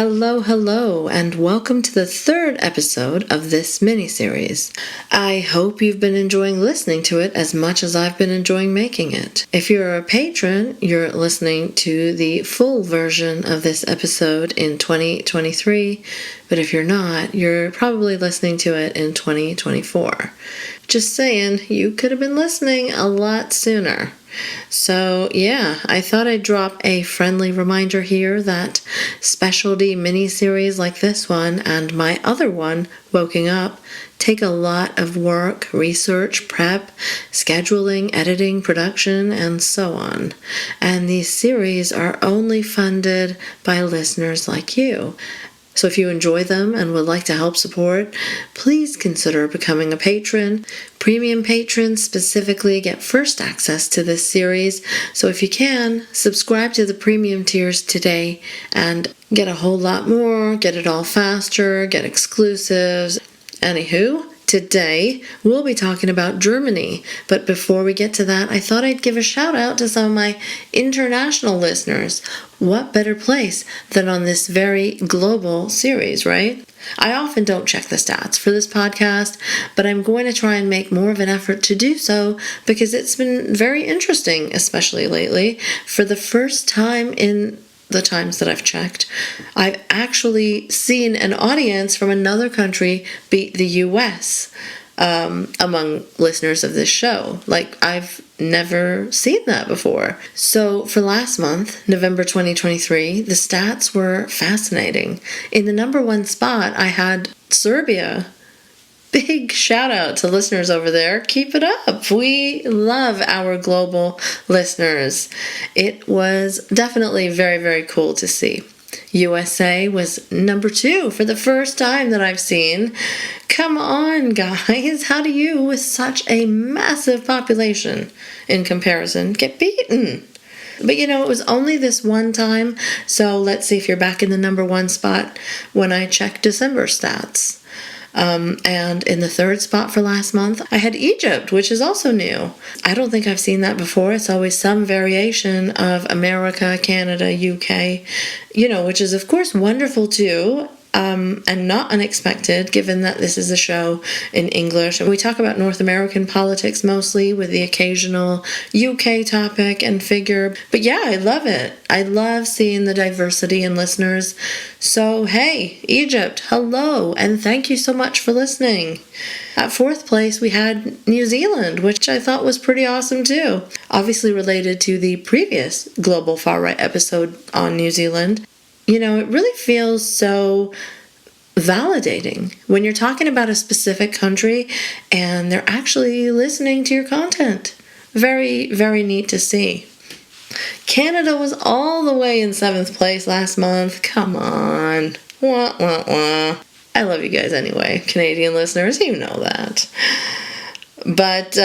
Hello, and welcome to the third episode of this mini-series. I hope you've been enjoying listening to it as much as I've been enjoying making it. If you're a patron, you're listening to the full version of this episode in 2023, but if you're not, you're probably listening to it in 2024. Just saying, you could have been listening a lot sooner. So yeah, I thought I'd drop a friendly reminder here that specialty mini-series like this one and my other one, Woking Up, take a lot of work, research, prep, scheduling, editing, production, and so on. And these series are only funded by listeners like you. So if you enjoy them and would like to help support, please consider becoming a patron. Premium patrons specifically get first access to this series, so if you can, subscribe to the premium tiers today and get a whole lot more, get it all faster, get exclusives. Anywho, today, we'll be talking about Germany, but before we get to that, I thought I'd give a shout out to some of my international listeners. What better place than on this very global series, right? I often don't check the stats for this podcast, but I'm going to try and make more of an effort to do so because it's been very interesting, especially lately. For the first time in the times that I've checked, I've actually seen an audience from another country beat the US among listeners of this show. Like, I've never seen that before. So for last month, November 2023, the stats were fascinating. In the number one spot, I had Serbia. Big shout out to listeners over there. Keep it up. We love our global listeners. It was definitely very, very cool to see. USA was number 2 for the first time that I've seen. Come on, guys. How do you, with such a massive population in comparison, get beaten? But it was only this one time, so let's see if you're back in the number 1 spot when I check December stats. And in the third spot for last month, I had Egypt, which is also new. I don't think I've seen that before. It's always some variation of America, Canada, UK, which is of course wonderful too. And not unexpected, given that this is a show in English. And we talk about North American politics mostly, with the occasional UK topic and figure. But yeah, I love it. I love seeing the diversity in listeners. So hey, Egypt, hello, and thank you so much for listening. At 4th place, we had New Zealand, which I thought was pretty awesome too. Obviously related to the previous Global Far Right episode on New Zealand. It really feels so validating when you're talking about a specific country and they're actually listening to your content. Very, very neat to see. Canada was all the way in 7th place last month. Come on. Wah, wah, wah. I love you guys anyway, Canadian listeners. You know that. But,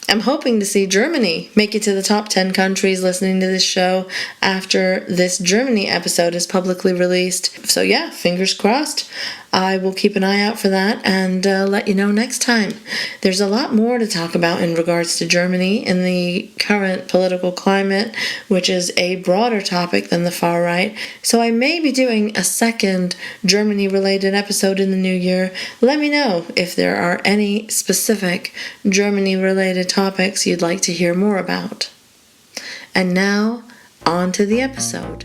I'm hoping to see Germany make it to the top 10 countries listening to this show after this Germany episode is publicly released. So yeah, fingers crossed. I will keep an eye out for that and let you know next time. There's a lot more to talk about in regards to Germany in the current political climate, which is a broader topic than the far right. So I may be doing a second Germany-related episode in the new year. Let me know if there are any specific Germany-related topics you'd like to hear more about. And now, on to the episode.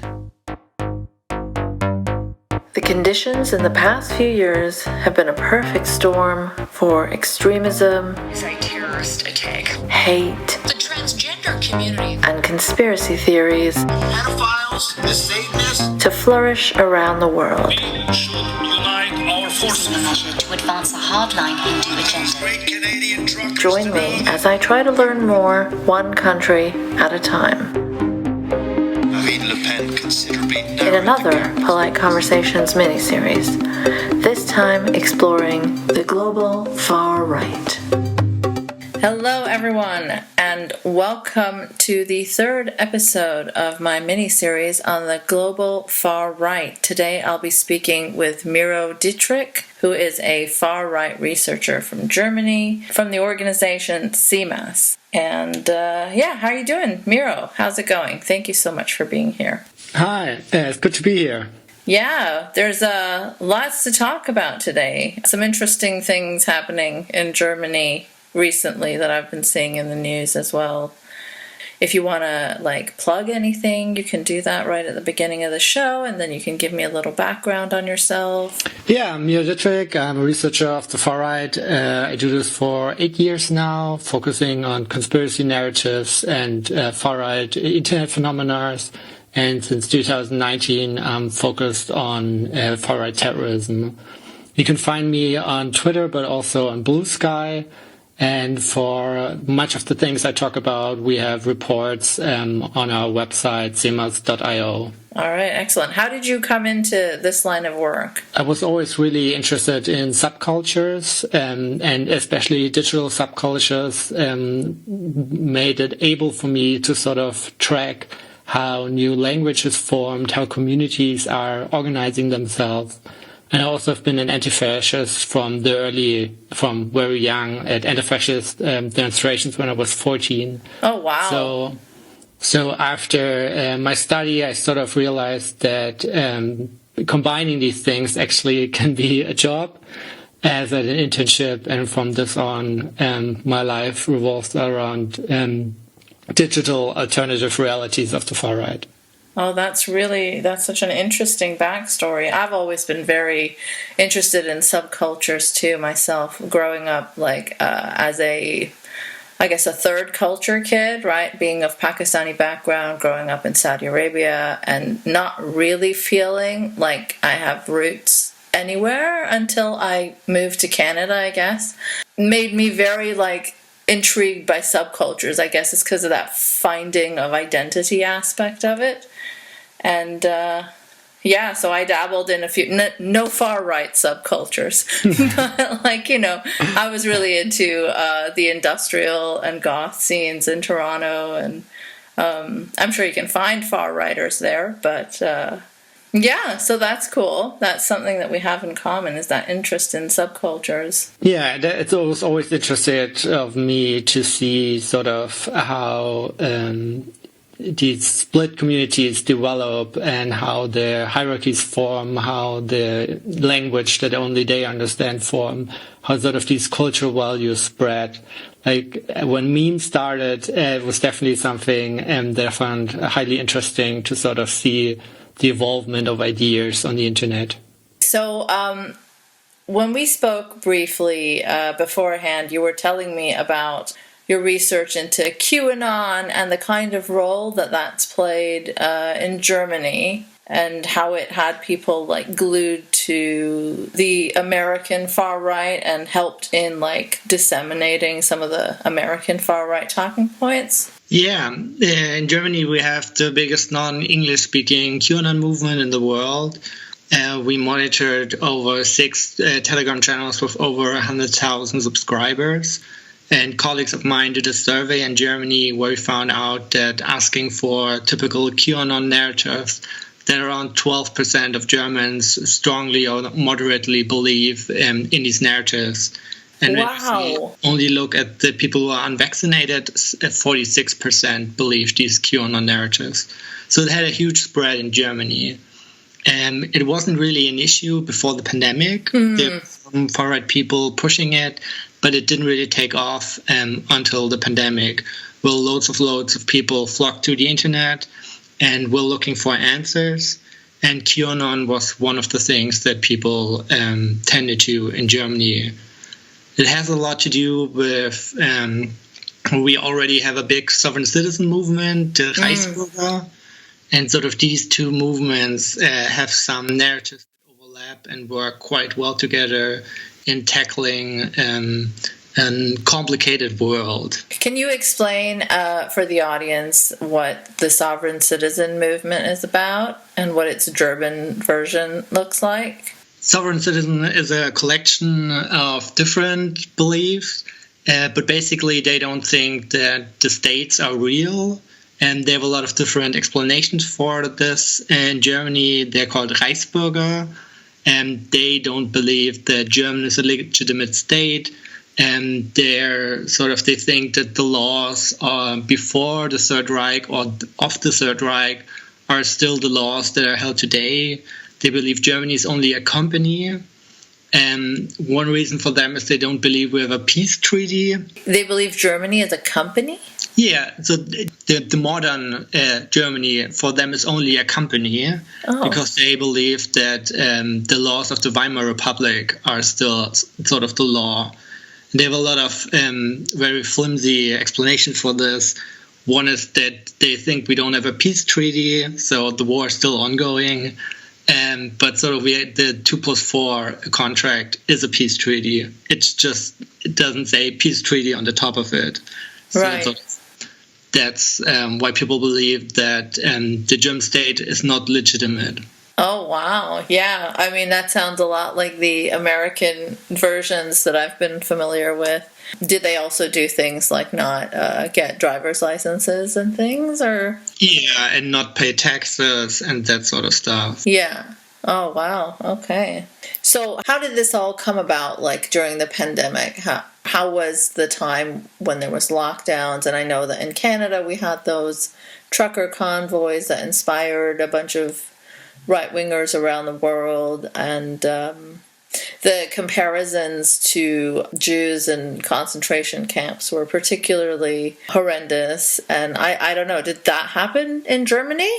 The conditions in the past few years have been a perfect storm for extremism, is a terrorist attack, hate, the transgender community, and conspiracy theories pedophiles, the Satanists, to flourish around the world. We should unite our forces. in a measure to advance a hardline Hindu agenda. Great Canadian truckers. Join me as I try to learn more, one country at a time. Marine Le Pen considerably In another Polite Conversations mini-series, this time exploring the global far right. Hello everyone, and welcome to the third episode of my mini-series on the global far right. Today I'll be speaking with Miro Dietrich, who is a far right researcher from Germany, from the organization CMAS. And how are you doing, Miro? How's it going? Thank you so much for being here. Hi, it's good to be here. Yeah, there's lots to talk about today. Some interesting things happening in Germany recently that I've been seeing in the news as well. If you want to plug anything, you can do that right at the beginning of the show, and then you can give me a little background on yourself. Yeah, I'm Mio Dittrich. I'm a researcher of the far right. I do this for 8 years now, focusing on conspiracy narratives and far right internet phenomena. And since 2019, I'm focused on far right terrorism. You can find me on Twitter, but also on Blue Sky. And for much of the things I talk about, we have reports on our website, semas.io. All right, excellent. How did you come into this line of work? I was always really interested in subcultures, and especially digital subcultures, made it able for me to sort of track how new languages formed, how communities are organizing themselves. And I also have been an anti-fascist from very young at anti-fascist demonstrations when I was 14. Oh, wow. So after my study, I sort of realized that combining these things actually can be a job as an internship. And from this on, my life revolves around digital alternative realities of the far right. Oh, that's such an interesting backstory. I've always been very interested in subcultures too myself, growing up as a third culture kid, right? Being of Pakistani background, growing up in Saudi Arabia, and not really feeling like I have roots anywhere until I moved to Canada, I guess. Made me very intrigued by subcultures. I guess it's because of that finding of identity aspect of it. And so I dabbled in a few, no far right subcultures, but I was really into the industrial and goth scenes in Toronto, and I'm sure you can find far righters there, but so that's cool. That's something that we have in common, is that interest in subcultures. Yeah, it was always interested of me to see sort of how these split communities develop and how their hierarchies form, how the language that only they understand form, how sort of these cultural values spread. Like when memes started, it was definitely something that I found highly interesting to sort of see the evolvement of ideas on the internet. So when we spoke briefly beforehand, you were telling me about your research into QAnon and the kind of role that's played in Germany, and how it had people glued to the American far right and helped in disseminating some of the American far right talking points. Yeah, in Germany we have the biggest non-English speaking QAnon movement in the world. We monitored over 6 Telegram channels with over 100,000 subscribers. And colleagues of mine did a survey in Germany where we found out that asking for typical QAnon narratives, that around 12% of Germans strongly or moderately believe in these narratives. And wow. If we only look at the people who are unvaccinated, 46% believe these QAnon narratives. So it had a huge spread in Germany. It wasn't really an issue before the pandemic. There were some far-right people pushing it, but it didn't really take off until the pandemic, where loads of people flocked to the internet and were looking for answers. And QAnon was one of the things that people tended to in Germany. It has a lot to do with we already have a big sovereign citizen movement, the Reichsbürger, and sort of these two movements have some narratives that overlap and work quite well together in tackling a complicated world. Can you explain for the audience what the sovereign citizen movement is about and what its German version looks like? Sovereign citizen is a collection of different beliefs, but basically they don't think that the states are real. And they have a lot of different explanations for this. In Germany, they're called Reichsbürger, and they don't believe that Germany is a legitimate state. And they think that the laws before the Third Reich or of the Third Reich are still the laws that are held today. They believe Germany is only a company. And one reason for them is they don't believe we have a peace treaty. They believe Germany is a company? Yeah, so the modern Germany for them is only a company because they believe that the laws of the Weimar Republic are still sort of the law. They have a lot of very flimsy explanations for this. One is that they think we don't have a peace treaty, so the war is still ongoing. But sort of the 2+4 contract is a peace treaty. It doesn't say peace treaty on the top of it. So right. That's why people believe that the German state is not legitimate. Oh, wow. Yeah. I mean, that sounds a lot like the American versions that I've been familiar with. Did they also do things like not get driver's licenses and things, or? Yeah, and not pay taxes and that sort of stuff. Yeah. Oh, wow. Okay. So how did this all come about, like, during the pandemic? How was the time when there was lockdowns? And I know that in Canada we had those trucker convoys that inspired a bunch of right-wingers around the world, and the comparisons to Jews in concentration camps were particularly horrendous. And I don't know, did that happen in Germany?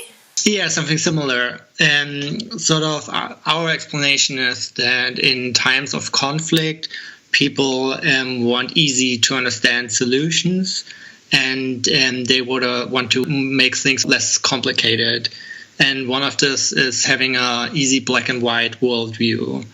Yeah, something similar. Sort of our explanation is that in times of conflict, people want easy to understand solutions, and they would want to make things less complicated. And one of this is having a easy black and white worldview.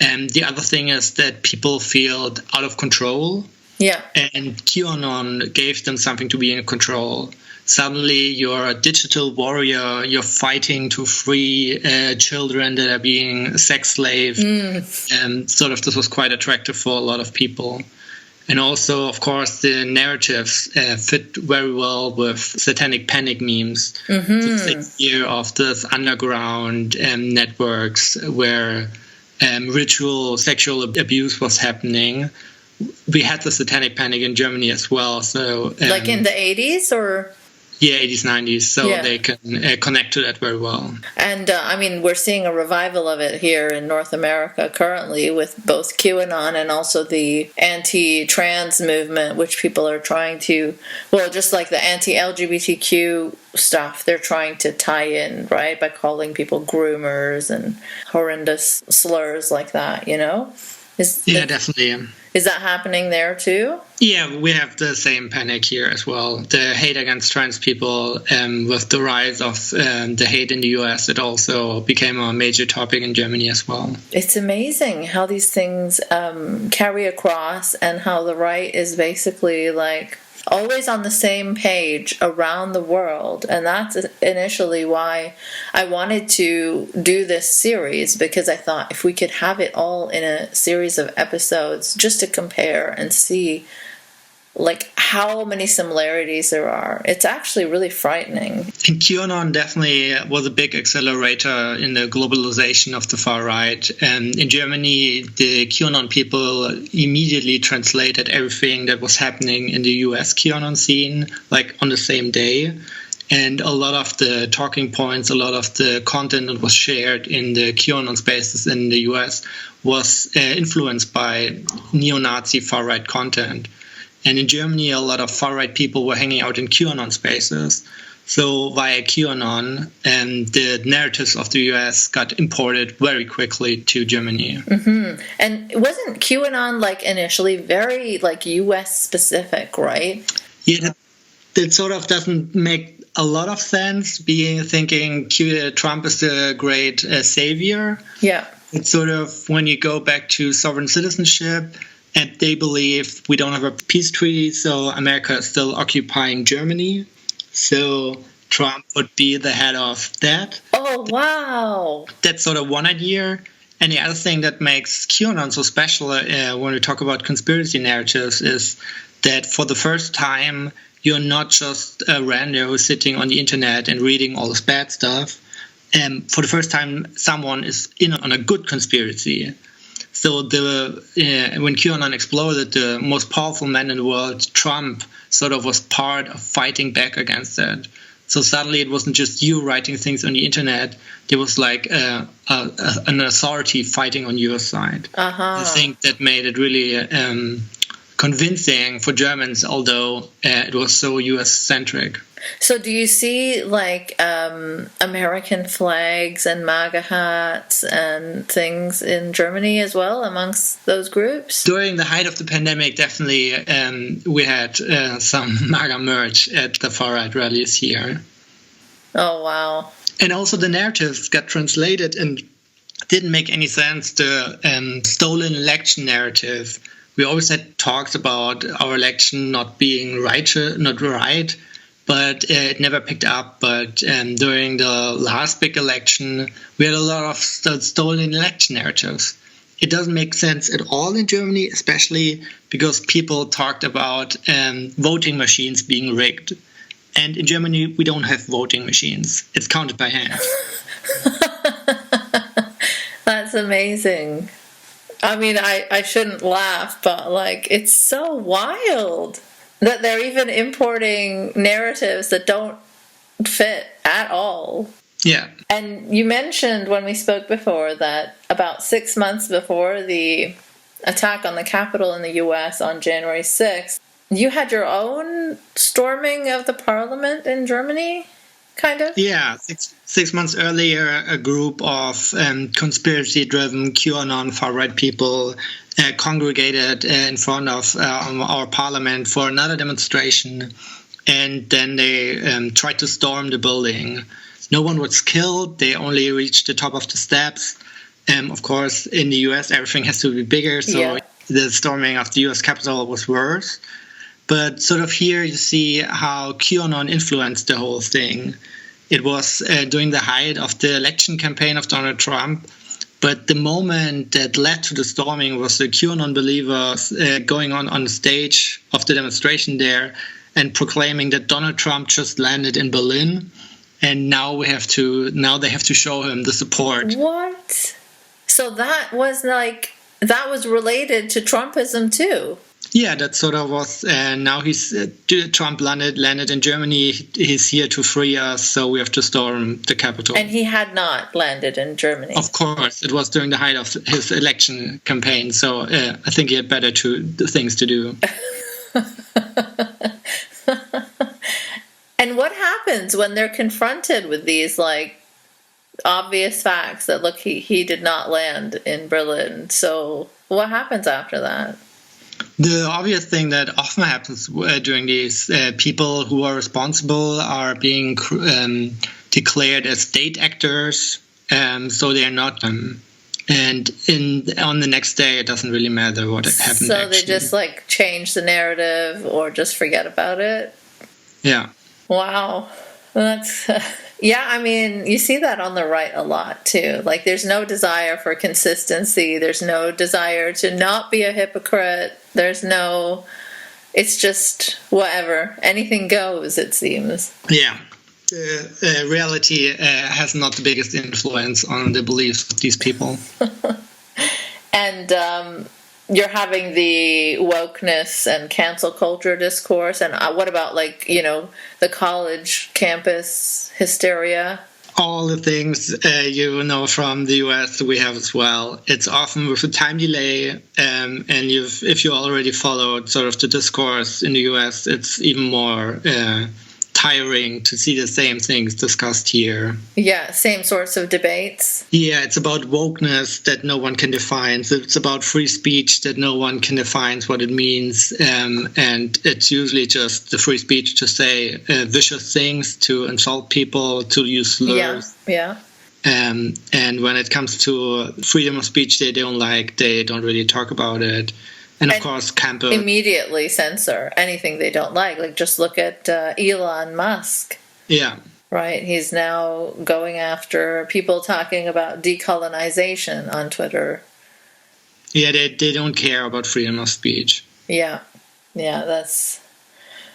And the other thing is that people feel out of control. Yeah. And QAnon gave them something to be in control. Suddenly you're a digital warrior, you're fighting to free children that are being sex slaves. And sort of this was quite attractive for a lot of people. And also, of course, the narratives fit very well with satanic panic memes. The idea of this underground networks where ritual sexual abuse was happening. We had the satanic panic in Germany as well. So, like in the 80s, or? Yeah, 80s, 90s. So they can connect to that very well. And, I mean, we're seeing a revival of it here in North America currently with both QAnon and also the anti-trans movement, which people are trying to, well, just like the anti-LGBTQ stuff, they're trying to tie in, right, by calling people groomers and horrendous slurs like that, you know? Definitely. Is that happening there too? Yeah, we have the same panic here as well. The hate against trans people, with the rise of the hate in the US, it also became a major topic in Germany as well. It's amazing how these things carry across, and how the right is basically like always on the same page around the world. And that's initially why I wanted to do this series, because I thought if we could have it all in a series of episodes just to compare and see like how many similarities there are. It's actually really frightening. And QAnon definitely was a big accelerator in the globalization of the far right. And in Germany, the QAnon people immediately translated everything that was happening in the US QAnon scene, like on the same day. And a lot of the talking points, a lot of the content that was shared in the QAnon spaces in the US was influenced by neo-Nazi far-right content. And in Germany, a lot of far-right people were hanging out in QAnon spaces. So via QAnon, the narratives of the US got imported very quickly to Germany. Mm-hmm. And wasn't QAnon like initially very like US specific, right? Yeah, that sort of doesn't make a lot of sense, thinking Trump is the great savior. Yeah. It's sort of when you go back to sovereign citizenship, and they believe we don't have a peace treaty, so America is still occupying Germany. So Trump would be the head of that. Oh, wow. That's sort of one idea. And the other thing that makes QAnon so special when we talk about conspiracy narratives is that for the first time, you're not just a rando who's sitting on the internet and reading all this bad stuff. For the first time, someone is in on a good conspiracy. So when QAnon exploded, the most powerful man in the world, Trump, sort of was part of fighting back against that. So suddenly it wasn't just you writing things on the internet. There was like an authority fighting on your side. I think that made it really convincing for Germans, although it was so US-centric. So do you see like American flags and MAGA hats and things in Germany as well amongst those groups? During the height of the pandemic, definitely we had some MAGA merch at the far-right rallies here. Oh, wow. And also the narratives got translated and didn't make any sense. The stolen election narrative. We always had talks about our election not being right, but it never picked up. But during the last big election, we had a lot of stolen election narratives. It doesn't make sense at all in Germany, especially because people talked about voting machines being rigged. And in Germany, we don't have voting machines. It's counted by hand. That's amazing. I mean, I shouldn't laugh, but like, it's so wild that they're even importing narratives that don't fit at all. Yeah. And you mentioned when we spoke before that about 6 months before the attack on the Capitol in the U.S. on January 6th, you had your own storming of the parliament in Germany, kind of? Yeah, six months earlier, a group of conspiracy-driven QAnon far-right people congregated in front of our parliament for another demonstration, and then they tried to storm the building. No one was killed. They only reached the top of the steps. Of course, in the US, everything has to be bigger, so the storming of the US Capitol was worse. But sort of here you see how QAnon influenced the whole thing. It was during the height of the election campaign of Donald Trump, but the moment that led to the storming was the QAnon believers going on the stage of the demonstration there and proclaiming that Donald Trump just landed in Berlin, and now they have to show him the support. What? So that was related to Trumpism too. Yeah, that sort of was. Now Trump landed in Germany. He's here to free us, so we have to storm the Capitol. And he had not landed in Germany. Of course, it was during the height of his election campaign. So I think he had better things to do. And what happens when they're confronted with these like obvious facts that look, he did not land in Berlin? So what happens after that? The obvious thing that often happens during these people who are responsible are being declared as state actors, so they are not them. And on the next day, it doesn't really matter what happened. So they just like change the narrative or just forget about it? Yeah. Wow. That's... Yeah, I mean, you see that on the right a lot, too. Like, there's no desire for consistency. There's no desire to not be a hypocrite. It's just whatever. Anything goes, it seems. Yeah. Reality has not the biggest influence on the beliefs of these people. And you're having the wokeness and cancel culture discourse. And what about, like, the college campus hysteria? All the things from the US we have as well. It's often with a time delay, and if you already followed sort of the discourse in the US, it's even more tiring to see the same things discussed here. Yeah, same sorts of debates. Yeah, it's about wokeness that no one can define. So it's about free speech that no one can define what it means. And it's usually just the free speech to say vicious things, to insult people, to use slurs. Yeah. And when it comes to freedom of speech, they don't really talk about it. And of course, campus immediately censor anything they don't like. Like, just look at Elon Musk. Yeah. Right? He's now going after people talking about decolonization on Twitter. Yeah, they don't care about freedom of speech. Yeah. Yeah, that's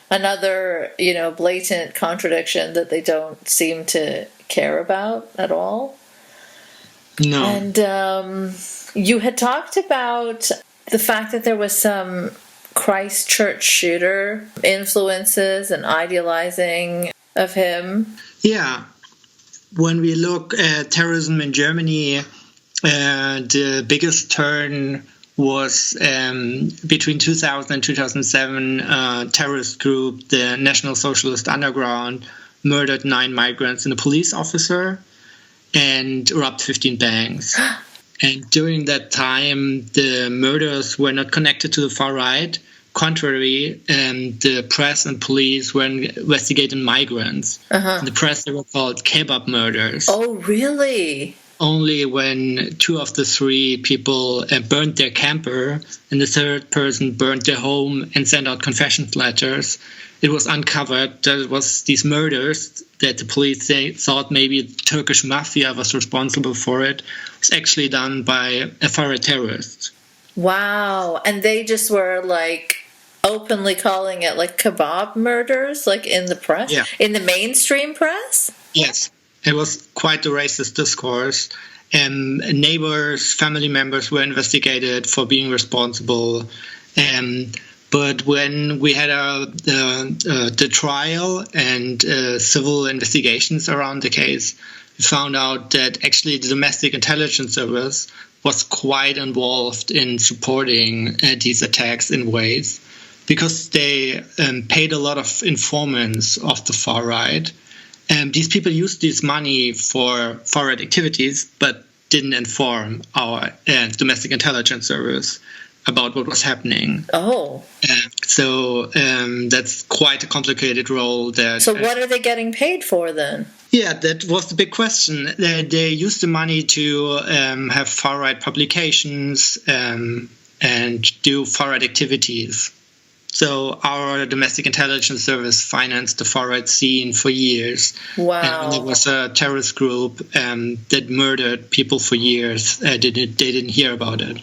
another, blatant contradiction that they don't seem to care about at all. No. And you had talked about the fact that there was some Christchurch shooter influences and idealizing of him. Yeah. When we look at terrorism in Germany, the biggest turn was between 2000 and 2007, a terrorist group, the National Socialist Underground, murdered 9 migrants and a police officer and robbed 15 banks. And during that time, the murders were not connected to the far right. Contrary, the press and police were investigating migrants. In the press, they were called kebab murders. Oh, really? Only when 2 of the 3 people burned their camper and the 3rd person burned their home and sent out confession letters, it was uncovered that it was these murders that the police thought maybe the Turkish mafia was responsible for it, was actually done by a far-right terrorist. Wow. And they just were like openly calling it like kebab murders, like in the press? Yeah. In the mainstream press? Yes. It was quite a racist discourse. Neighbors, family members were investigated for being responsible. But when we had the trial and civil investigations around the case, we found out that actually the Domestic Intelligence Service was quite involved in supporting these attacks in ways, because they paid a lot of informants of the far right. These people used this money for far right activities, but didn't inform our Domestic Intelligence Service about what was happening. Oh. So that's quite a complicated role. So what are they getting paid for then? Yeah, that was the big question. They used the money to have far-right publications and do far-right activities. So our Domestic Intelligence Service financed the far-right scene for years. Wow. And there was a terrorist group that murdered people for years. They didn't hear about it.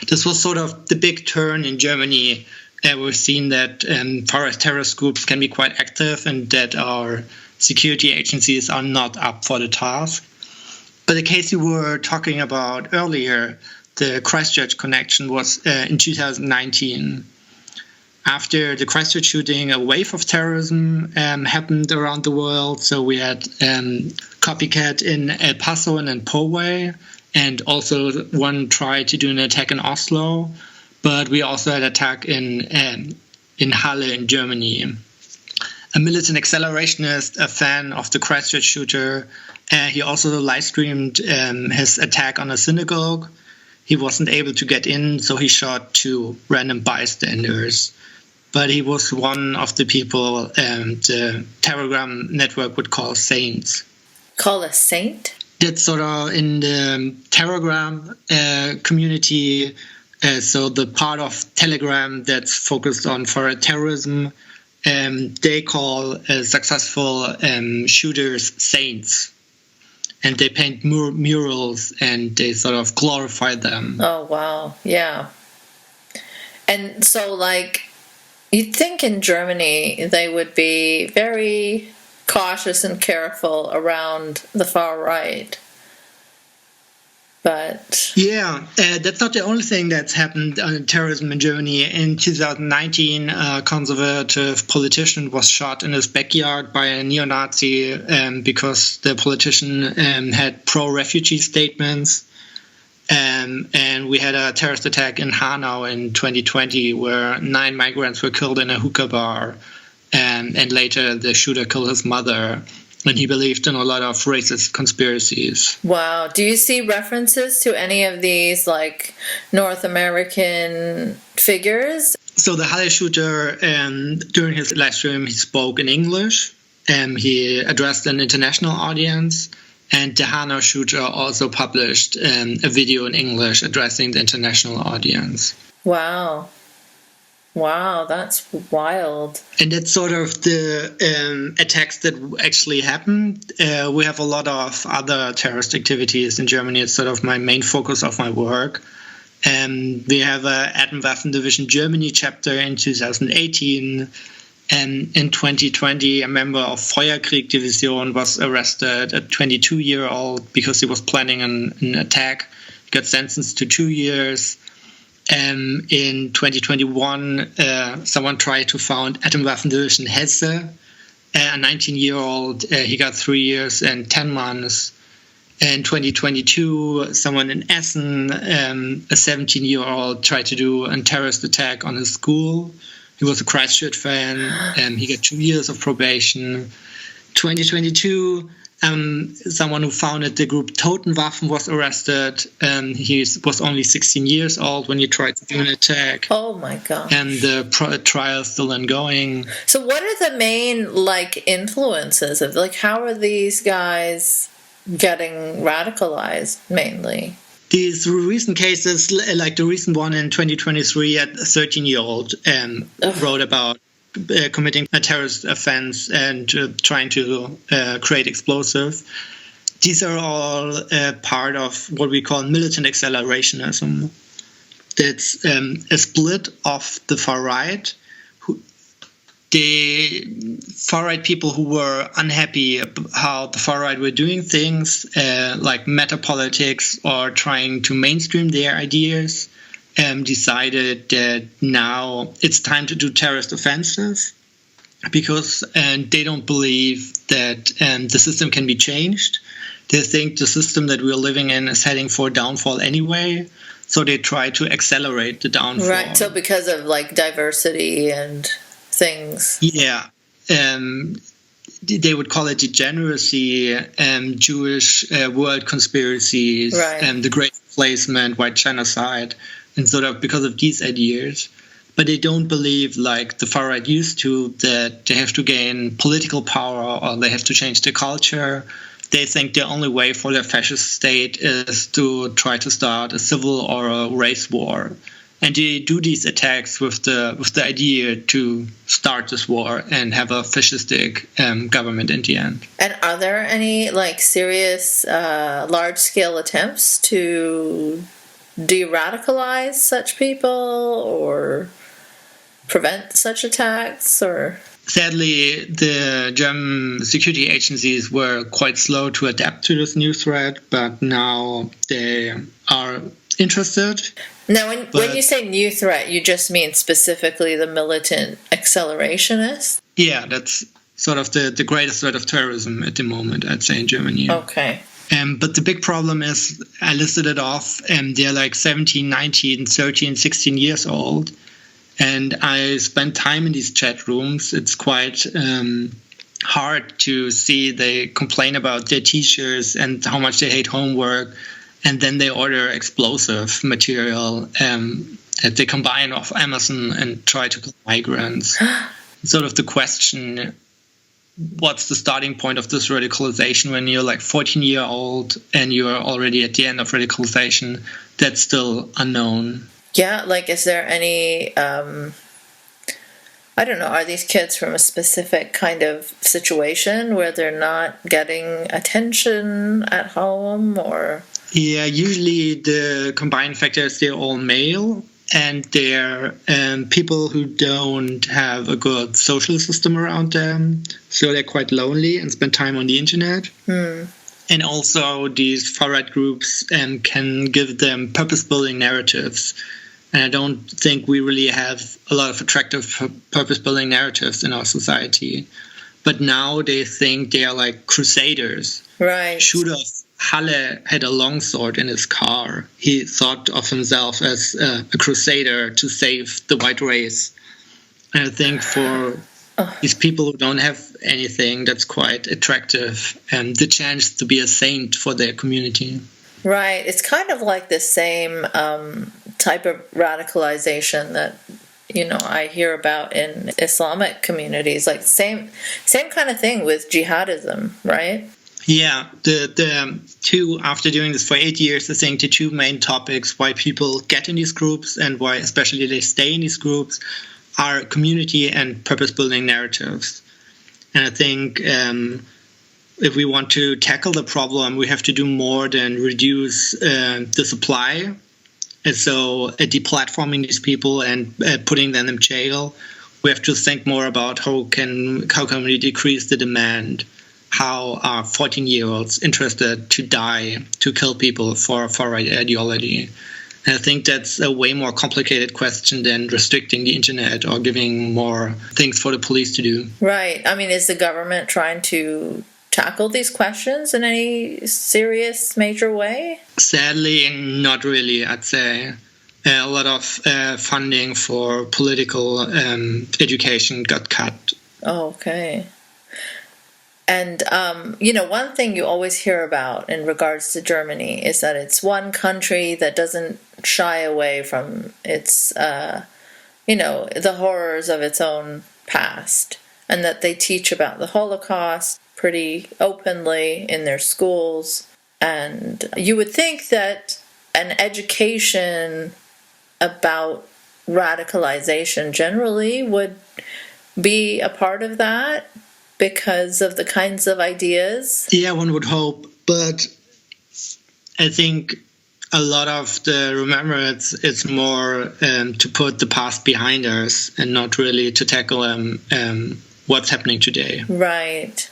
This was sort of the big turn in Germany. We've seen that far-right terrorist groups can be quite active and that our security agencies are not up for the task. But the case you were talking about earlier, the Christchurch connection, was in 2019. After the Christchurch shooting, a wave of terrorism happened around the world. So we had copycat in El Paso and in Poway, and also one tried to do an attack in Oslo. But we also had an attack in Halle in Germany. A militant accelerationist, a fan of the Christchurch shooter, he also live streamed his attack on a synagogue. He wasn't able to get in, so he shot 2 random bystanders. But he was one of the people the Telegram network would call saints. Call a saint? That's sort of in the Telegram community. So the part of Telegram that's focused on foreign terrorism, they call successful shooters saints. And they paint murals and they sort of glorify them. Oh, wow. Yeah. And so, like, you'd think in Germany they would be very cautious and careful around the far right. But yeah, that's not the only thing that's happened on terrorism in Germany. In 2019, a conservative politician was shot in his backyard by a neo-Nazi because the politician had pro-refugee statements. And we had a terrorist attack in Hanau in 2020 where 9 migrants were killed in a hookah bar. And later the shooter killed his mother. And he believed in a lot of racist conspiracies. Wow. Do you see references to any of these, like, North American figures? So the Halle shooter, during his live stream, he spoke in English. He addressed an international audience. And the Hanau shooter also published a video in English addressing the international audience. Wow. Wow, that's wild. And that's sort of the attacks that actually happened. We have a lot of other terrorist activities in Germany. It's sort of my main focus of my work. We have a Atomwaffen Division Germany chapter in 2018. And in 2020, a member of Feuerkrieg Division was arrested, a 22-year-old, because he was planning an attack. He got sentenced to 2 years. In 2021, someone tried to found Atomwaffen Division Hesse, a 19-year-old, he got 3 years and 10 months. In 2022, someone in Essen, a 17-year-old, tried to do a terrorist attack on his school. He was a Christchurch fan, and he got 2 years of probation. 2022, someone who founded the group Totenwaffen was arrested. He was only 16 years old when he tried to do an attack. Oh my God. And the trial is still ongoing. So what are the main, influences of, how are these guys getting radicalized mainly? These recent cases, like the recent one in 2023, a 13-year-old wrote about committing a terrorist offense and trying to create explosives. These are all part of what we call militant accelerationism. That's a split of the far right. The far-right people who were unhappy about how the far-right were doing things, like meta-politics or trying to mainstream their ideas, decided that now it's time to do terrorist offenses because they don't believe that the system can be changed. They think the system that we're living in is heading for downfall anyway, so they try to accelerate the downfall. Right, so because of, diversity and things. Yeah. They would call it degeneracy, Jewish world conspiracies, right. The Great Replacement, white genocide, and sort of because of these ideas. But they don't believe, like the far right used to, that they have to gain political power or they have to change the culture. They think the only way for their fascist state is to try to start a civil or a race war. And they do these attacks with the idea to start this war and have a fascistic government in the end. And are there any serious large-scale attempts to de-radicalize such people or prevent such attacks? Or sadly, the German security agencies were quite slow to adapt to this new threat, but now they are interested. Now, when you say new threat, you just mean specifically the militant accelerationists? Yeah, that's sort of the greatest threat of terrorism at the moment, I'd say, in Germany. Okay. But the big problem is, I listed it off, they're 17, 19, 13, 16 years old. And I spent time in these chat rooms. It's quite hard to see they complain about their teachers and how much they hate homework. And then they order explosive material that they combine off Amazon and try to kill migrants. Sort of the question, what's the starting point of this radicalization when you're 14-year-old and you're already at the end of radicalization? That's still unknown. Yeah, is there any, I don't know, are these kids from a specific kind of situation where they're not getting attention at home or... Yeah, usually the combined factor is they're all male and they're people who don't have a good social system around them. So they're quite lonely and spend time on the internet. And also these far-right groups can give them purpose-building narratives. And I don't think we really have a lot of attractive purpose-building narratives in our society. But now they think they are crusaders. Right. Rudolf Halle had a longsword in his car. He thought of himself as a crusader to save the white race. And I think for these people who don't have anything, that's quite attractive. And the chance to be a saint for their community. Right. It's kind of like the same type of radicalization that, I hear about in Islamic communities. Same kind of thing with jihadism, right? Yeah, the two, after doing this for 8 years, I think the two main topics why people get in these groups and why especially they stay in these groups are community and purpose-building narratives. And I think if we want to tackle the problem, we have to do more than reduce the supply. And so deplatforming these people and putting them in jail, we have to think more about how can we decrease the demand. How are 14-year-olds interested to die, to kill people for far-right ideology? I think that's a way more complicated question than restricting the internet or giving more things for the police to do. Right. I mean, is the government trying to tackle these questions in any serious, major way? Sadly, not really, I'd say. A lot of funding for political education got cut. Oh, okay. And, one thing you always hear about in regards to Germany is that it's one country that doesn't shy away from its, the horrors of its own past, and that they teach about the Holocaust pretty openly in their schools. And you would think that an education about radicalization generally would be a part of that, because of the kinds of ideas. Yeah, one would hope, but I think a lot of it's more to put the past behind us and not really to tackle what's happening today. Right.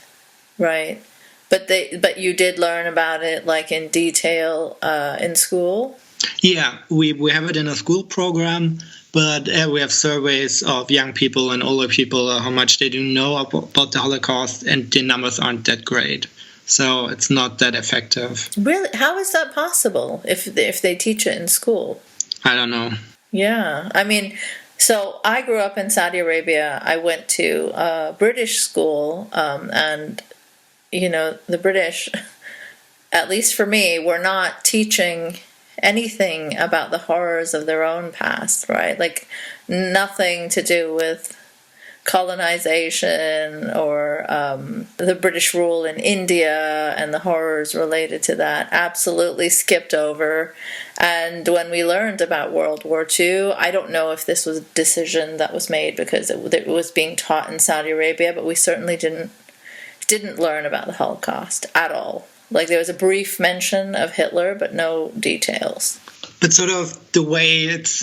But you did learn about it like in detail in school? Yeah, we have it in a school program. But we have surveys of young people and older people, how much they do know about the Holocaust, and the numbers aren't that great. So it's not that effective. Really? How is that possible if they teach it in school? I don't know. Yeah. I mean, so I grew up in Saudi Arabia. I went to a British school, and, the British, at least for me, were not teaching anything about the horrors of their own past, right? Like nothing to do with colonization or the British rule in India and the horrors related to that. Absolutely skipped over. And when we learned about World War II, I don't know if this was a decision that was made because it was being taught in Saudi Arabia, but we certainly didn't learn about the Holocaust at all. Like there was a brief mention of Hitler, but no details. But sort of the way it's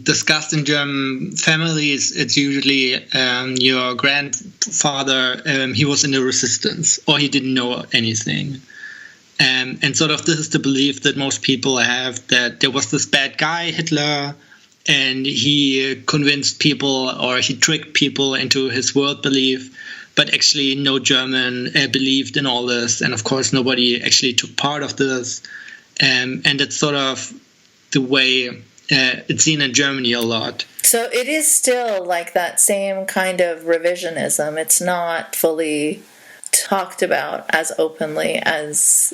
discussed in German families, it's usually your grandfather, he was in the resistance or he didn't know anything. And sort of this is the belief that most people have, that there was this bad guy, Hitler, and he convinced people or he tricked people into his world belief. But actually no German believed in all this. And of course, nobody actually took part of this. And it's sort of the way it's seen in Germany a lot. So it is still like that same kind of revisionism. It's not fully talked about as openly as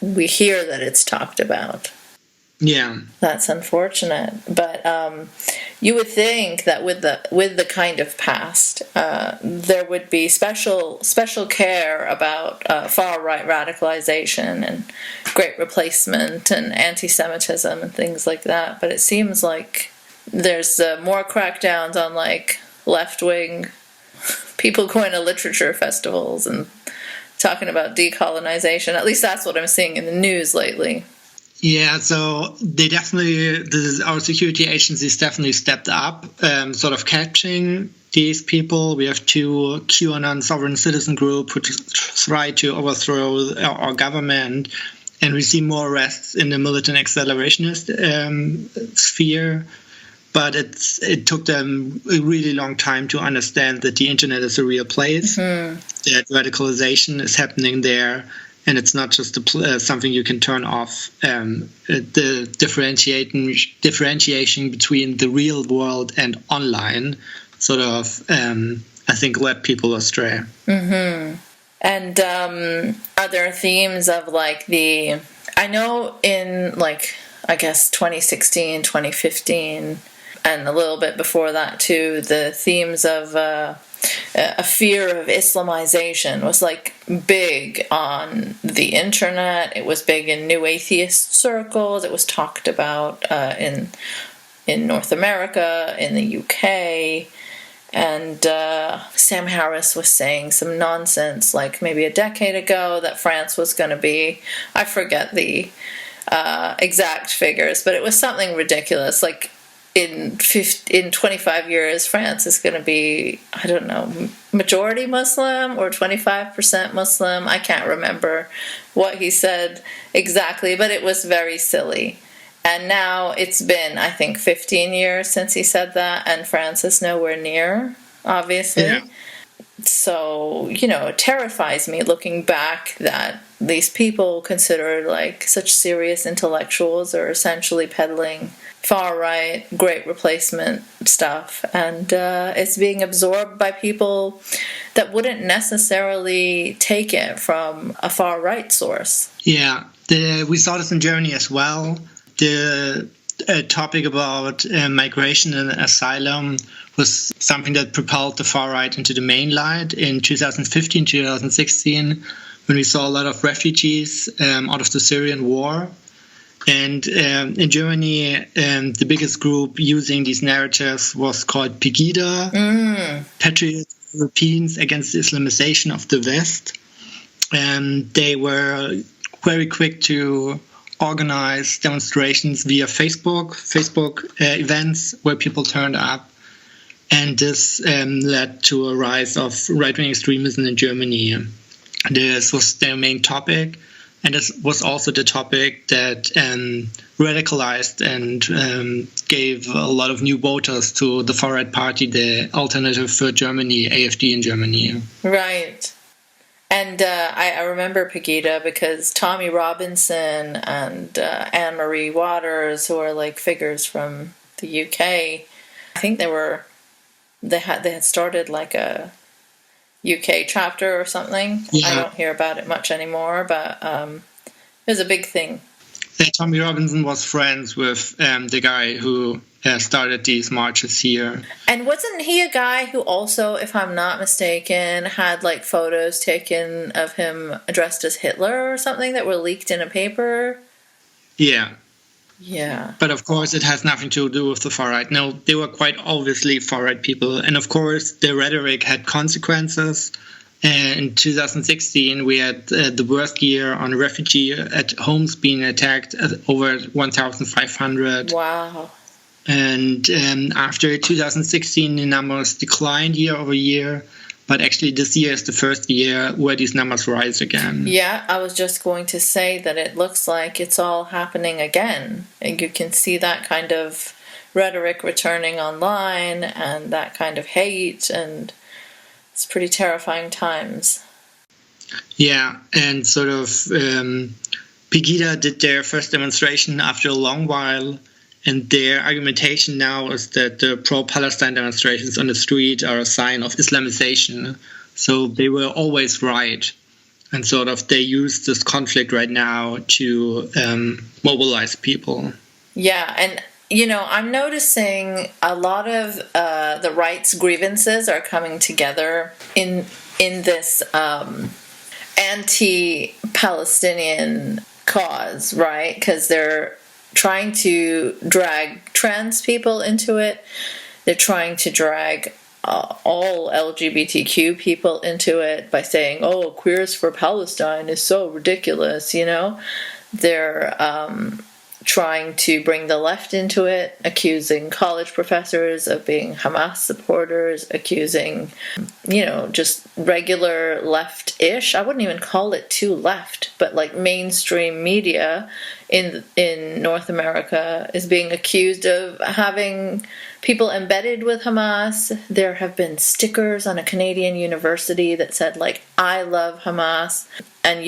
we hear that it's talked about. Yeah. That's unfortunate. But you would think that with the kind of past, there would be special care about far-right radicalization and Great Replacement and anti-Semitism and things like that. But it seems like there's more crackdowns on like left-wing people going to literature festivals and talking about decolonization. At least that's what I'm seeing in the news lately. Yeah, so our security agencies definitely stepped up, sort of catching these people. We have two QAnon sovereign citizen group who try to overthrow our government, and we see more arrests in the militant accelerationist sphere. But it took them a really long time to understand that the internet is a real place, that radicalization is happening there. And it's not just something you can turn off. The differentiation between the real world and online sort of, I think, led people astray. Mm-hmm. And are there themes of like I know in like, I guess 2016, 2015, and a little bit before that too, the themes of a fear of Islamization was like big on the internet. It was big in new atheist circles. It was talked about in North America, in the UK. And Sam Harris was saying some nonsense like maybe a decade ago that France was going to be, I forget the exact figures, but it was something ridiculous. Like in 25 years, France is going to be, I don't know, majority Muslim or 25% Muslim. I can't remember what he said exactly, but it was very silly. And now it's been, I think, 15 years since he said that, and France is nowhere near, obviously. Yeah. So, it terrifies me looking back that these people considered like such serious intellectuals are essentially peddling far-right, great replacement stuff. And it's being absorbed by people that wouldn't necessarily take it from a far-right source. Yeah, we saw this in Germany as well. The topic about migration and asylum was something that propelled the far right into the main light in 2015, 2016, when we saw a lot of refugees out of the Syrian war. And in Germany, the biggest group using these narratives was called Pegida, Patriot Europeans Against the Islamization of the West. And they were very quick to organize demonstrations via Facebook events where people turned up. And this led to a rise of right-wing extremism in Germany. This was their main topic. And this was also the topic that radicalized and gave a lot of new voters to the far-right party, the Alternative for Germany, AfD in Germany. Right. And I remember Pegida because Tommy Robinson and Anne-Marie Waters, who are like figures from the UK, I think they had started like a UK chapter or something. Yeah. I don't hear about it much anymore, but it was a big thing. Tommy Robinson was friends with the guy who started these marches here. And wasn't he a guy who also, if I'm not mistaken, had like photos taken of him dressed as Hitler or something that were leaked in a paper? Yeah. Yeah. But of course, it has nothing to do with the far right. No, they were quite obviously far right people. And of course, their rhetoric had consequences. In 2016, we had the worst year on refugee at homes being attacked, over 1,500. Wow. And after 2016, the numbers declined year over year. But actually, this year is the first year where these numbers rise again. Yeah, I was just going to say that it looks like it's all happening again. And you can see that kind of rhetoric returning online and that kind of hate, and it's pretty terrifying times. Yeah, and sort of Pegida did their first demonstration after a long while. And their argumentation now is that the pro-Palestine demonstrations on the street are a sign of Islamization. So they were always right. And sort of they use this conflict right now to mobilize people. Yeah, and I'm noticing a lot of the right's grievances are coming together in this anti-Palestinian cause, right? Because they're trying to drag trans people into it. They're trying to drag all LGBTQ people into it by saying, oh, Queers for Palestine is so ridiculous, They're trying to bring the left into it, accusing college professors of being Hamas supporters, accusing, just regular left-ish. I wouldn't even call it too left, but like mainstream media in North America is being accused of having people embedded with Hamas. There have been stickers on a Canadian university that said, like, I love Hamas. And,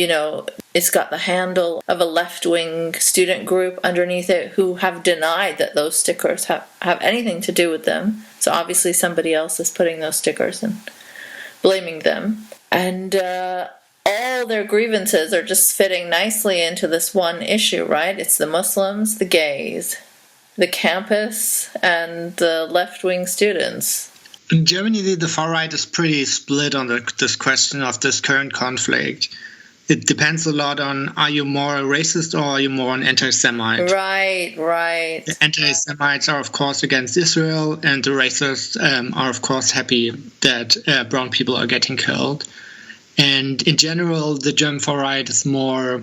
it's got the handle of a left-wing student group underneath it who have denied that those stickers have anything to do with them. So obviously somebody else is putting those stickers and blaming them. And all their grievances are just fitting nicely into this one issue, right? It's the Muslims, the gays, the campus, and the left-wing students. In Germany, the far right is pretty split on this question of this current conflict. It depends a lot on, are you more a racist or are you more an anti-Semite? Right. The anti-Semites are, of course, against Israel, and the racists are, of course, happy that brown people are getting killed. And in general, the German far right is more,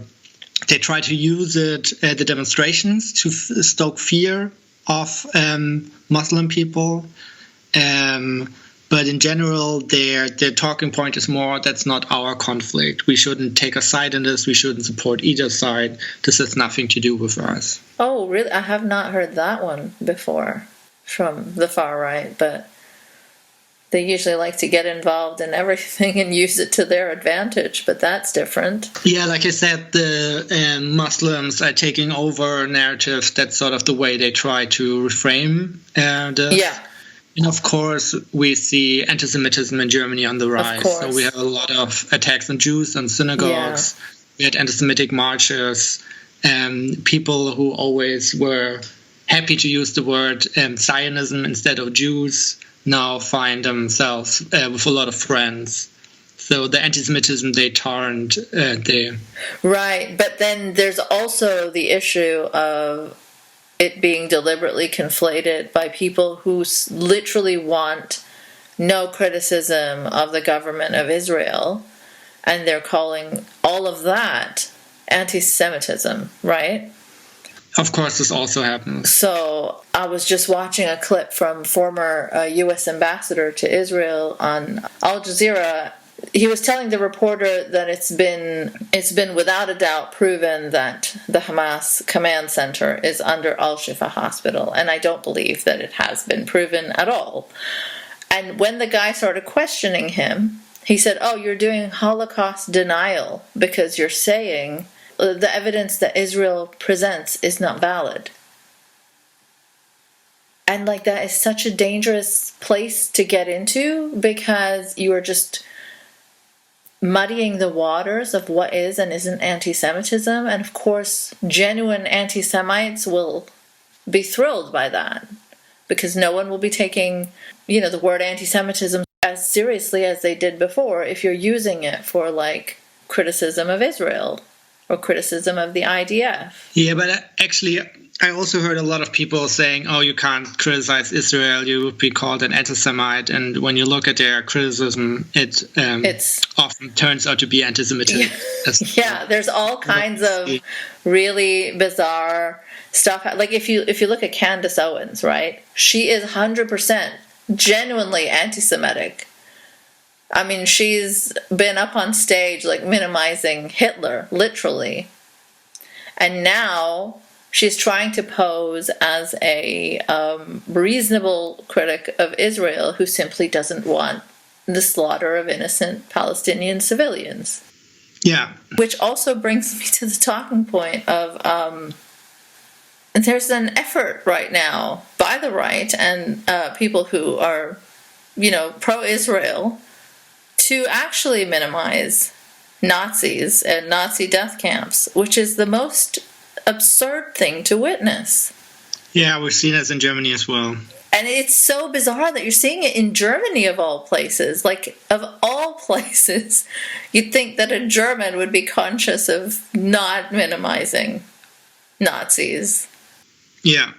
they try to use it at the demonstrations to stoke fear of Muslim people. But in general, their talking point is more, that's not our conflict. We shouldn't take a side in this. We shouldn't support either side. This has nothing to do with us. Oh, really? I have not heard that one before from the far right, but they usually like to get involved in everything and use it to their advantage, but that's different. Yeah, like I said, the Muslims are taking over narratives. That's sort of the way they try to reframe this. Yeah. And of course, we see anti-Semitism in Germany on the rise. So we have a lot of attacks on Jews and synagogues. Yeah. We had anti-Semitic marches. People who always were happy to use the word Zionism instead of Jews now find themselves with a lot of friends. So the anti-Semitism, they turned there. Right, but then there's also the issue of it being deliberately conflated by people who literally want no criticism of the government of Israel, and they're calling all of that anti-Semitism, right? Of course, this also happens. So I was just watching a clip from former U.S. ambassador to Israel on Al Jazeera. He was telling the reporter that it's been without a doubt proven that the Hamas command center is under Al-Shifa Hospital, and I don't believe that it has been proven at all. And when the guy started questioning him, he said, "Oh, you're doing Holocaust denial because you're saying the evidence that Israel presents is not valid." And like, that is such a dangerous place to get into, because you are just muddying the waters of what is and isn't anti-Semitism. And of course, genuine anti-Semites will be thrilled by that, because no one will be taking, the word anti-Semitism as seriously as they did before if you're using it for, like, criticism of Israel or criticism of the IDF. Yeah, but actually, I also heard a lot of people saying, oh, you can't criticize Israel, you would be called an anti-Semite. And when you look at their criticism, it often turns out to be anti-Semitic. Yeah, there's all kinds of really bizarre stuff. Like, if you look at Candace Owens, right? She is 100% genuinely anti-Semitic. I mean, she's been up on stage, like, minimizing Hitler, literally. And now she's trying to pose as a reasonable critic of Israel who simply doesn't want the slaughter of innocent Palestinian civilians. Yeah. Which also brings me to the talking point of there's an effort right now by the right and people who are, pro-Israel to actually minimize Nazis and Nazi death camps, which is the most absurd thing to witness. Yeah, we've seen this in Germany as well. And it's so bizarre that you're seeing it in Germany, of all places. Like, of all places, you'd think that a German would be conscious of not minimizing Nazis. Yeah,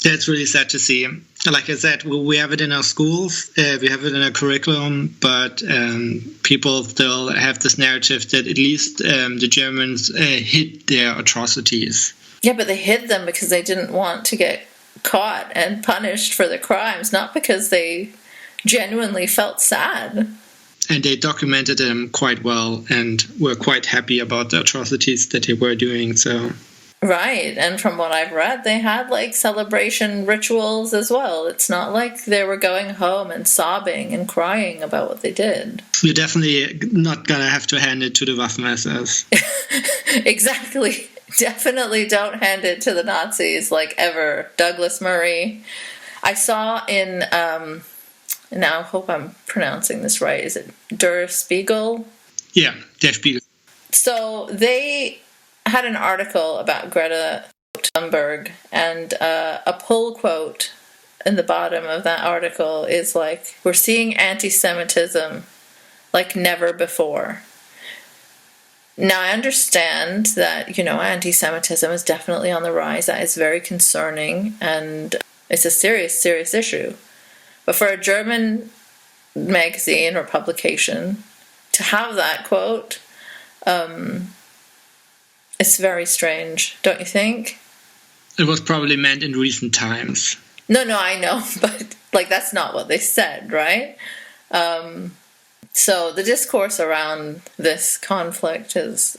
that's really sad to see. Like I said, we have it in our schools, we have it in our curriculum, but people still have this narrative that at least the Germans hid their atrocities. Yeah, but they hid them because they didn't want to get caught and punished for the crimes, not because they genuinely felt sad. And they documented them quite well and were quite happy about the atrocities that they were doing, so... Right, and from what I've read, they had, like, celebration rituals as well. It's not like they were going home and sobbing and crying about what they did. You're definitely not gonna have to hand it to the Waffen-SS. Exactly. Definitely don't hand it to the Nazis, like, ever. Douglas Murray. I saw in, now I hope I'm pronouncing this right, is it Der Spiegel? Yeah, Der Spiegel. So they had an article about Greta Thunberg, and a pull quote in the bottom of that article is like, "We're seeing anti-Semitism like never before." Now, I understand that, anti-Semitism is definitely on the rise. That is very concerning, and it's a serious, serious issue. But for a German magazine or publication to have that quote, it's very strange, don't you think? It was probably meant in recent times. No, I know, but Like, that's not what they said, right? So the discourse around this conflict is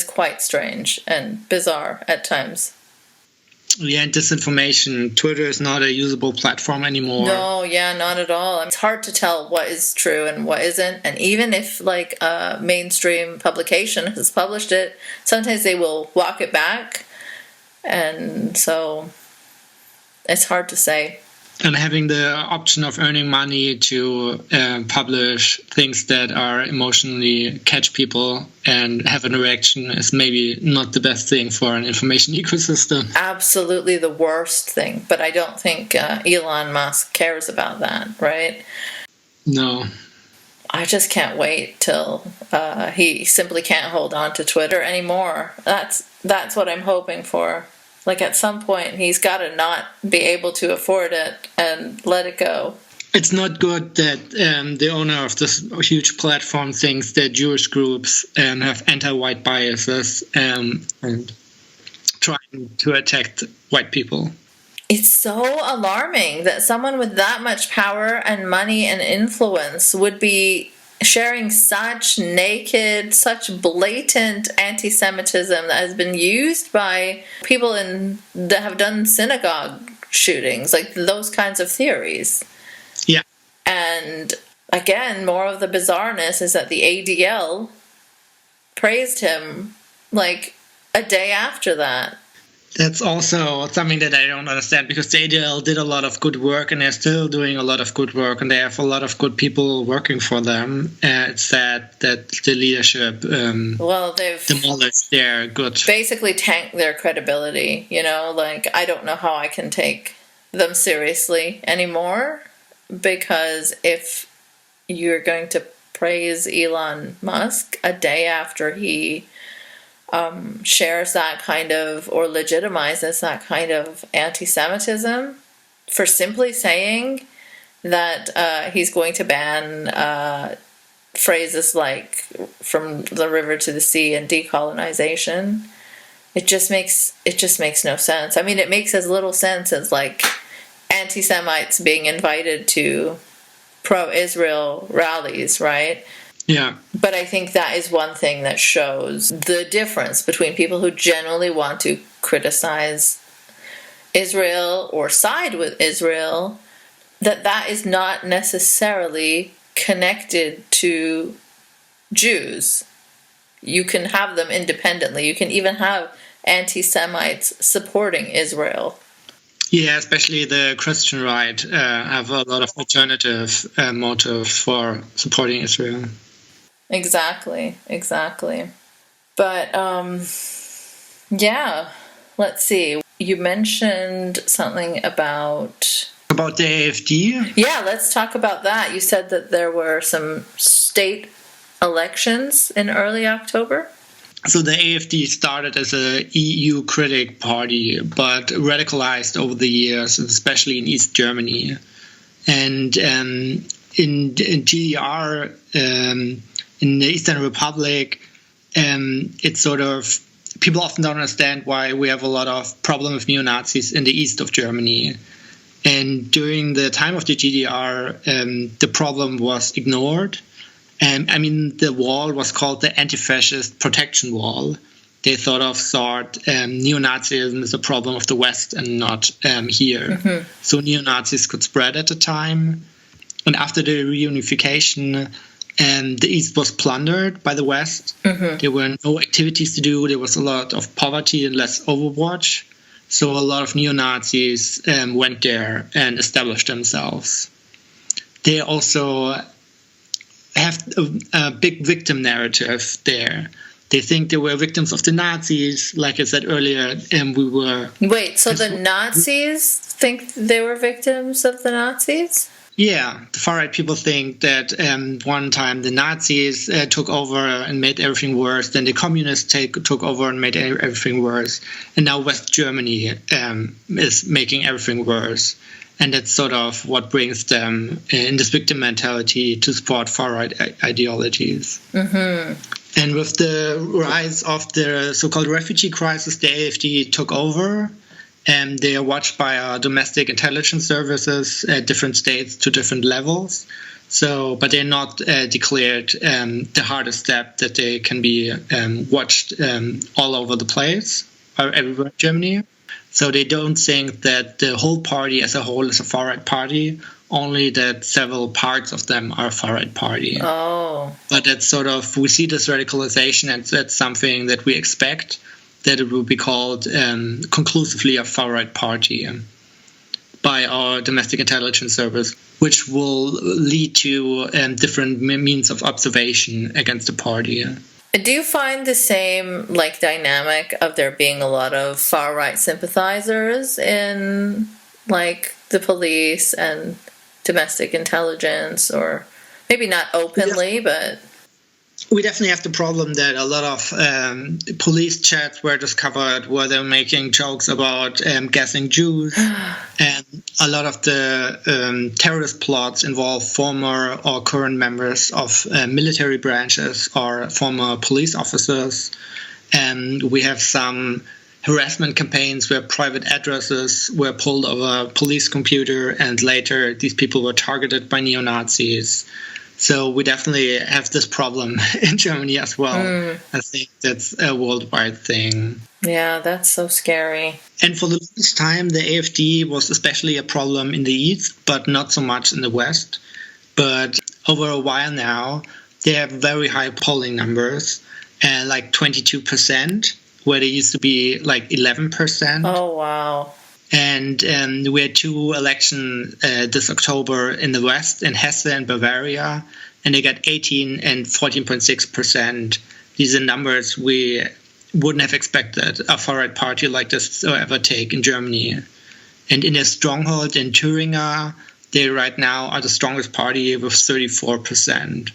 quite strange and bizarre at times. Yeah, and disinformation. Twitter is not a usable platform anymore. No, yeah, not at all. It's hard to tell what is true and what isn't. And even if, like, a mainstream publication has published it, sometimes they will walk it back. And so it's hard to say. And having the option of earning money to publish things that are emotionally catch people and have an reaction is maybe not the best thing for an information ecosystem. Absolutely the worst thing. But I don't think Elon Musk cares about that, right? No. I just can't wait till he simply can't hold on to Twitter anymore. That's what I'm hoping for. Like, at some point, he's got to not be able to afford it and let it go. It's not good that the owner of this huge platform thinks that Jewish groups have anti-white biases and trying to attack white people. It's so alarming that someone with that much power and money and influence would be sharing such naked, such blatant anti-Semitism that has been used by people that have done synagogue shootings, like those kinds of theories. Yeah. And again, more of the bizarreness is that the ADL praised him like a day after that. That's also something that I don't understand, because the ADL did a lot of good work and they're still doing a lot of good work and they have a lot of good people working for them. It's sad that the leadership they've demolished their good. Basically tanked their credibility, like, I don't know how I can take them seriously anymore, because if you're going to praise Elon Musk a day after he shares that kind of, or legitimizes that kind of anti-Semitism, for simply saying that he's going to ban phrases like from the river to the sea and decolonization, it just makes no sense. I mean, it makes as little sense as, like, anti-Semites being invited to pro-Israel rallies, right? Yeah. But I think that is one thing that shows the difference between people who generally want to criticize Israel or side with Israel, that is not necessarily connected to Jews. You can have them independently. You can even have anti-Semites supporting Israel. Yeah, especially the Christian right have a lot of alternative motives for supporting Israel. Exactly. But, yeah, let's see. You mentioned something about the AfD? Yeah, let's talk about that. You said that there were some state elections in early October? So the AfD started as a EU critic party, but radicalized over the years, especially in East Germany. And in GDR, in the Eastern Republic, it's sort of, people often don't understand why we have a lot of problem with neo-Nazis in the east of Germany. And during the time of the GDR, the problem was ignored. I mean, the wall was called the anti-fascist protection wall. They thought neo-Nazism is a problem of the West and not here. Mm-hmm. So neo-Nazis could spread at the time. And after the reunification, the East was plundered by the West. Mm-hmm. There were no activities to do. There was a lot of poverty and less Overwatch. So a lot of neo-Nazis went there and established themselves. They also have a big victim narrative there. They think they were victims of the Nazis, like I said earlier, and we were... Wait, so the Nazis think they were victims of the Nazis? Yeah, the far-right people think that one time the Nazis took over and made everything worse, then the communists took over and made everything worse, and now West Germany is making everything worse. And that's sort of what brings them in this victim mentality to support far-right ideologies. Mm-hmm. And with the rise of the so-called refugee crisis, the AfD took over. and they are watched by our domestic intelligence services at different states to different levels. So, but they're not declared the hardest step that they can be watched all over the place or everywhere in Germany. So they don't think that the whole party as a whole is a far-right party, only that several parts of them are a far-right party. Oh. But that's sort of, we see this radicalization, and that's something that we expect, that it will be called conclusively a far-right party by our domestic intelligence service, which will lead to different means of observation against the party. Do you find the same dynamic of there being a lot of far-right sympathizers in the police and domestic intelligence, or maybe not openly, but... We definitely have the problem that a lot of police chats were discovered where they're making jokes about gassing Jews. And a lot of the terrorist plots involve former or current members of military branches or former police officers. And we have some harassment campaigns where private addresses were pulled over a police computer, and later these people were targeted by neo-Nazis. So we definitely have this problem in Germany as well. I think that's a worldwide thing. Yeah, that's so scary. And for the longest time, the AfD was especially a problem in the East, but not so much in the West. But over a while now, they have very high polling numbers, 22%, where they used to be 11%. Oh, wow. And we had two elections this October in the West, in Hesse and Bavaria, and they got 18 and 14.6%. These are numbers we wouldn't have expected a far-right party like this to ever take in Germany. And in their stronghold in Thuringia, they right now are the strongest party with 34%.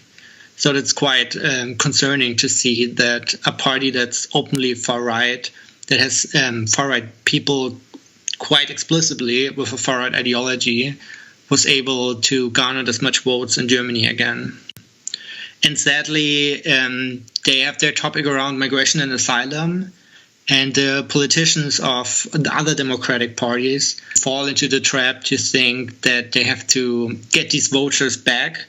So that's quite concerning to see that a party that's openly far-right, that has far-right people quite explicitly with a far-right ideology, was able to garner as much votes in Germany again. And sadly, they have their topic around migration and asylum, and the politicians of the other democratic parties fall into the trap to think that they have to get these voters back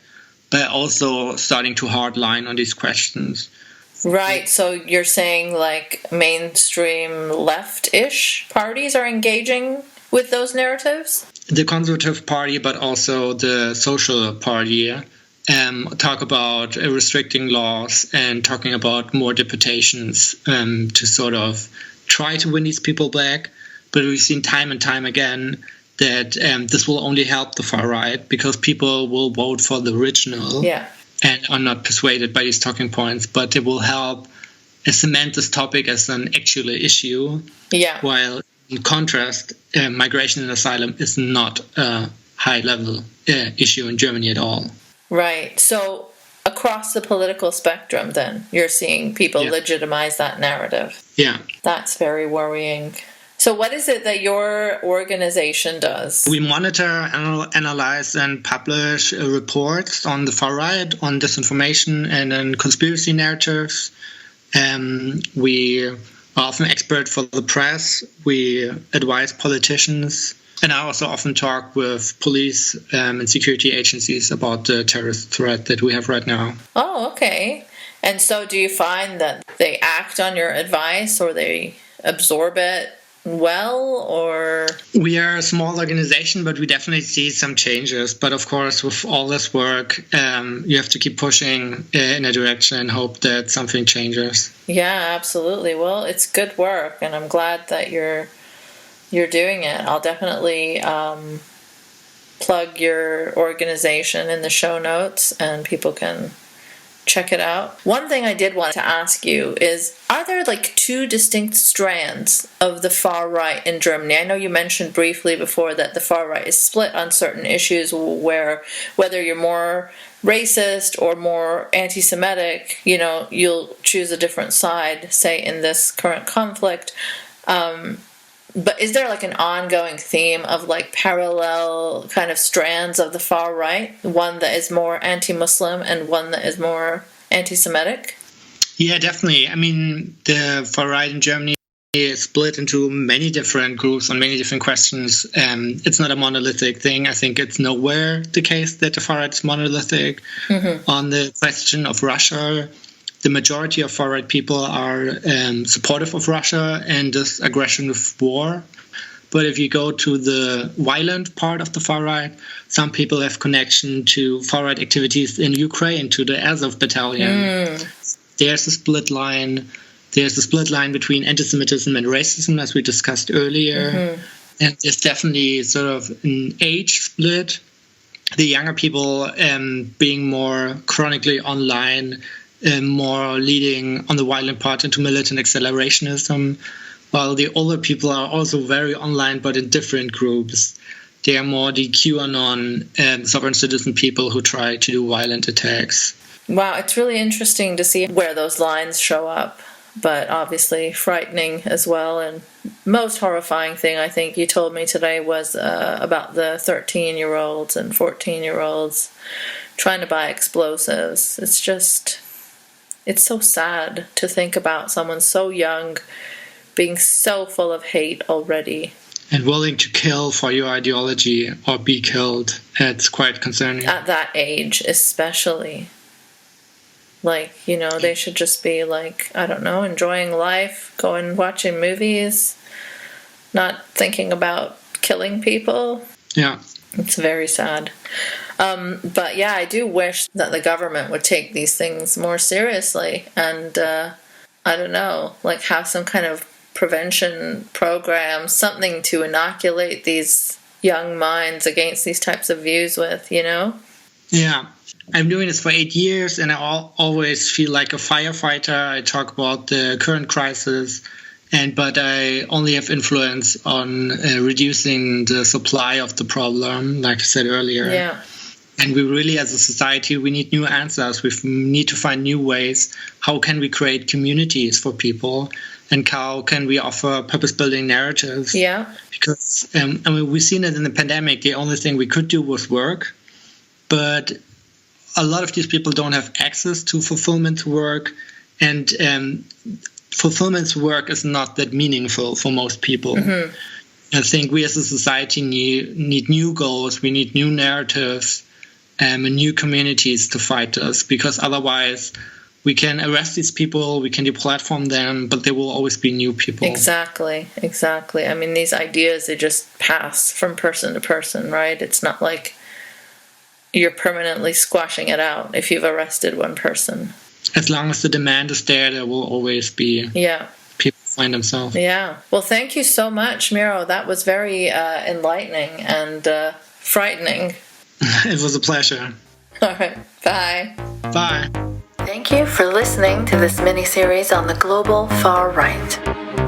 by also starting to hardline on these questions. Right, so you're saying mainstream left-ish parties are engaging with those narratives? The Conservative Party, but also the Social Party, talk about restricting laws and talking about more deportations to sort of try to win these people back. But we've seen time and time again that this will only help the far right, because people will vote for the original. Yeah. And are not persuaded by these talking points, but it will help cement this topic as an actual issue. Yeah. While, in contrast, migration and asylum is not a high-level issue in Germany at all. Right. So across the political spectrum, then, you're seeing people legitimize that narrative. Yeah. That's very worrying. So what is it that your organization does? We monitor, analyze, and publish reports on the far right, on disinformation, and on conspiracy narratives. We are often expert for the press. We advise politicians. And I also often talk with police and security agencies about the terrorist threat that we have right now. Oh, okay. And so do you find that they act on your advice, or they absorb it well, or? We are a small organization, but we definitely see some changes. But of course, with all this work, you have to keep pushing in a direction and hope that something changes. Yeah, absolutely. Well, it's good work, and I'm glad that you're doing it. I'll definitely plug your organization in the show notes, and people can check it out. One thing I did want to ask you is, are there two distinct strands of the far right in Germany? I know you mentioned briefly before that the far right is split on certain issues, where whether you're more racist or more anti-Semitic, you'll choose a different side, say in this current conflict. But is there an ongoing theme of parallel kind of strands of the far right? One that is more anti-Muslim and one that is more anti-Semitic? Yeah, definitely. I mean, the far right in Germany split into many different groups on many different questions. It's not a monolithic thing. I think it's nowhere the case that the far right is monolithic. On the question of Russia, the majority of far right people are supportive of Russia and this aggression of war. But if you go to the violent part of the far right, some people have connection to far right activities in Ukraine, to the Azov battalion. There's a split line. There's a split line between anti-Semitism and racism, as we discussed earlier. And there's definitely sort of an age split. The younger people being more chronically online, more leading on the violent part into militant accelerationism, while the older people are also very online, but in different groups. They are more the QAnon sovereign citizen people who try to do violent attacks. Wow, it's really interesting to see where those lines show up, but obviously frightening as well. And most horrifying thing I think you told me today was about the 13-year-olds and 14-year-olds trying to buy explosives. It's so sad to think about someone so young being so full of hate already. And willing to kill for your ideology or be killed. It's quite concerning. At that age, especially. Like, they should just be like, I don't know, enjoying life, going watching movies, not thinking about killing people. Yeah. It's very sad. But yeah, I do wish that the government would take these things more seriously and, I don't know, like have some kind of prevention program, something to inoculate these young minds against these types of views with, Yeah. I'm doing this for 8 years, and I always feel like a firefighter. I talk about the current crisis, but I only have influence on reducing the supply of the problem, like I said earlier. Yeah. And we really, as a society, we need new answers. We need to find new ways. How can we create communities for people? And how can we offer purpose-building narratives? Yeah. Because, we've seen it in the pandemic. The only thing we could do was work. But a lot of these people don't have access to fulfillment work. And fulfillment work is not that meaningful for most people. I think we as a society need new goals. We need new narratives and new communities to fight us. Because otherwise, we can arrest these people, we can deplatform them, but there will always be new people. Exactly. I mean, these ideas, they just pass from person to person, right? It's not like you're permanently squashing it out if you've arrested one person. As long as the demand is there will always be people find themselves. Yeah. Well, thank you so much, Miro. That was very enlightening and frightening. It was a pleasure. All right. Bye. Bye. Thank you for listening to this mini-series on the global far right.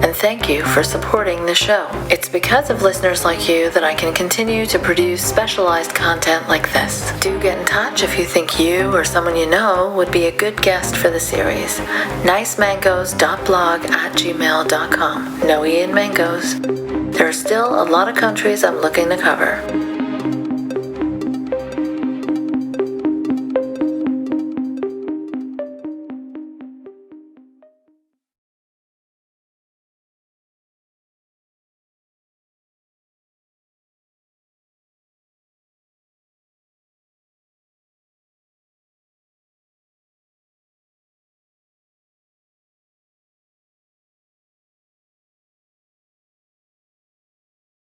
And thank you for supporting the show. It's because of listeners like you that I can continue to produce specialized content like this. Do get in touch if you think you or someone you know would be a good guest for the series. nicemangoes.blog@gmail.com. No E in mangoes. There are still a lot of countries I'm looking to cover.